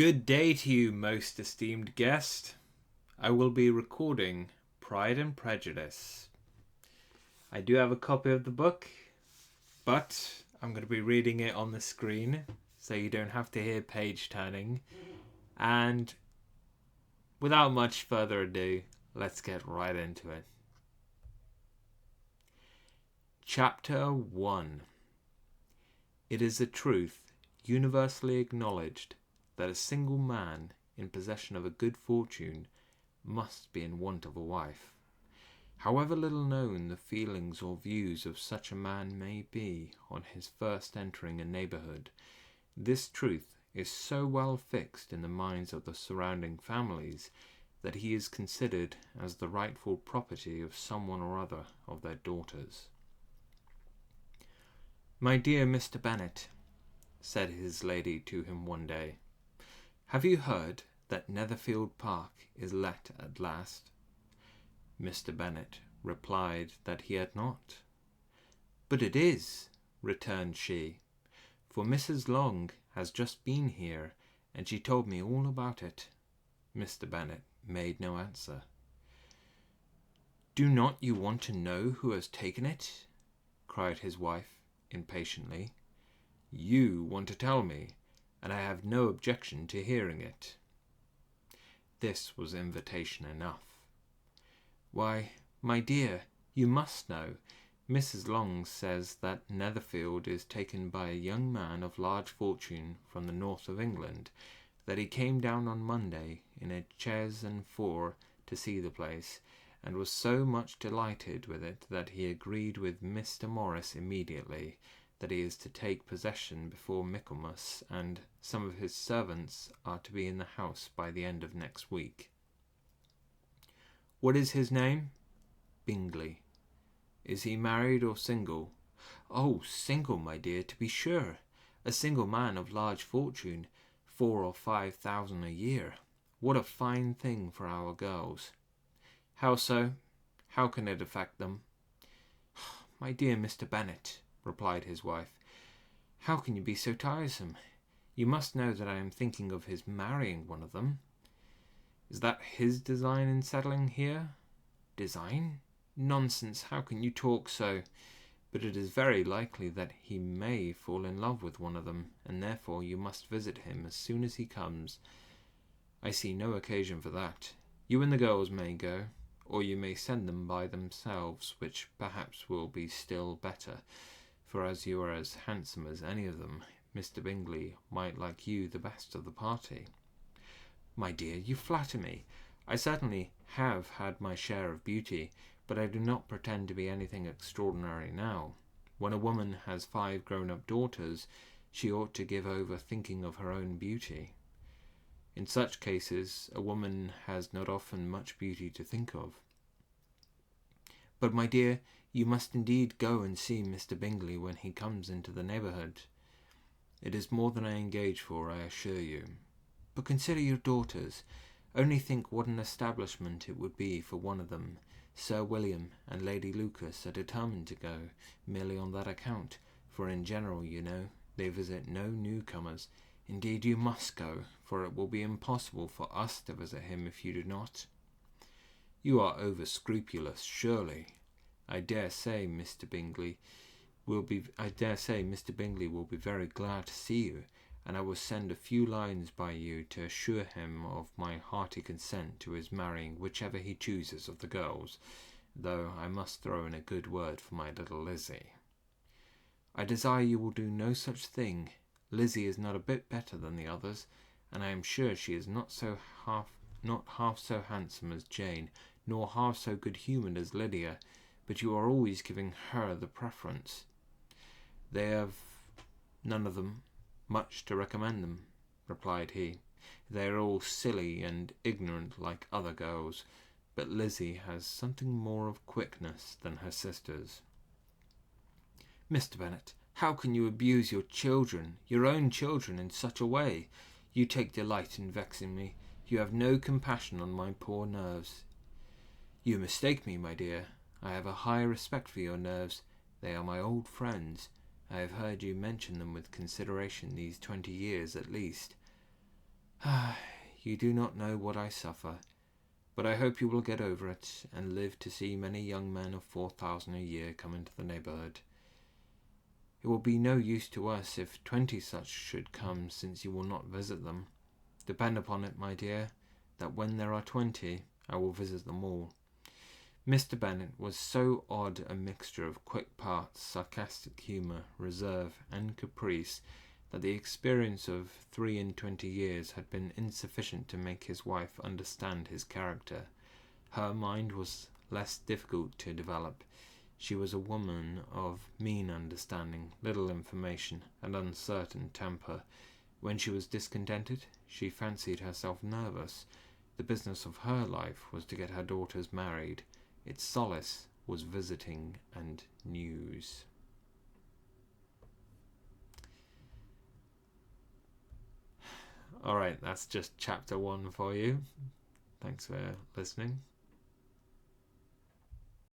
Good day to you, most esteemed guest. I will be recording Pride and Prejudice. I do have a copy of the book, but I'm going to be reading it on the screen, so you don't have to hear page turning. And without much further ado, let's get right into it. Chapter 1. It is a truth universally acknowledged that a single man in possession of a good fortune must be in want of a wife. However little known the feelings or views of such a man may be on his first entering a neighbourhood, this truth is so well fixed in the minds of the surrounding families that he is considered as the rightful property of someone or other of their daughters. "My dear Mr. Bennet," said his lady to him one day, "have you heard that Netherfield Park is let at last?" Mr. Bennet replied that he had not. "But it is," returned she, "for Mrs. Long has just been here, and she told me all about it." Mr. Bennet made no answer. "Do not you want to know who has taken it?" cried his wife impatiently. "You want to tell me, and I have no objection to hearing it." This was invitation enough. "Why, my dear, you must know. Mrs. Long says that Netherfield is taken by a young man of large fortune from the north of England, that he came down on Monday in a chaise and four to see the place, and was so much delighted with it that he agreed with Mr. Morris immediately that he is to take possession before Michaelmas, and some of his servants are to be in the house by the end of next week." "What is his name?" "Bingley." "Is he married or single?" "Oh, single, my dear, to be sure. A single man of large fortune, 4,000 or 5,000 a year. What a fine thing for our girls!" "How so? How can it affect them?" "My dear Mr. Bennet," replied his wife, "how can you be so tiresome? You must know that I am thinking of his marrying one of them." "Is that his design in settling here?" "Design? Nonsense, how can you talk so? But it is very likely that he may fall in love with one of them, and therefore you must visit him as soon as he comes." "I see no occasion for that. You and the girls may go, or you may send them by themselves, which perhaps will be still better, for as you are as handsome as any of them, Mr. Bingley might like you the best of the party." "My dear, you flatter me. I certainly have had my share of beauty, but I do not pretend to be anything extraordinary now. When a woman has 5 grown-up daughters, she ought to give over thinking of her own beauty. In such cases, a woman has not often much beauty to think of." "But, my dear, you must indeed go and see Mr. Bingley when he comes into the neighbourhood." "It is more than I engage for, I assure you." "But consider your daughters. Only think what an establishment it would be for one of them. Sir William and Lady Lucas are determined to go, merely on that account, for in general, you know, they visit no newcomers. Indeed, you must go, for it will be impossible for us to visit him if you do not." "You are over-scrupulous, surely. I dare say Mr. Bingley will be very glad to see you, and I will send a few lines by you to assure him of my hearty consent to his marrying whichever he chooses of the girls, though I must throw in a good word for my little Lizzie." "I desire you will do no such thing. Lizzie is not a bit better than the others, and I am sure she is not half so handsome as Jane, nor half so good-humoured as Lydia, but you are always giving her the preference." "They have none of them much to recommend them," replied he. "They are all silly and ignorant like other girls, but Lizzie has something more of quickness than her sisters." "Mr. Bennet, how can you abuse your children, your own children, in such a way? You take delight in vexing me. You have no compassion on my poor nerves." "You mistake me, my dear. I have a high respect for your nerves. They are my old friends. I have heard you mention them with consideration these 20 years at least." You do not know what I suffer, but I hope you will get over it, and live to see many young men of 4,000 a year come into the neighbourhood. It will be no use to us if 20 such should come, since you will not visit them. Depend upon it, my dear, that when there are 20, I will visit them all. Mr. Bennet was so odd a mixture of quick parts, sarcastic humour, reserve, and caprice, that the experience of 23 years had been insufficient to make his wife understand his character. Her mind was less difficult to develop. She was a woman of mean understanding, little information, and uncertain temper. When she was discontented, she fancied herself nervous. The business of her life was to get her daughters married. Its solace was visiting and news. Alright, that's just chapter 1 for you. Thanks for listening.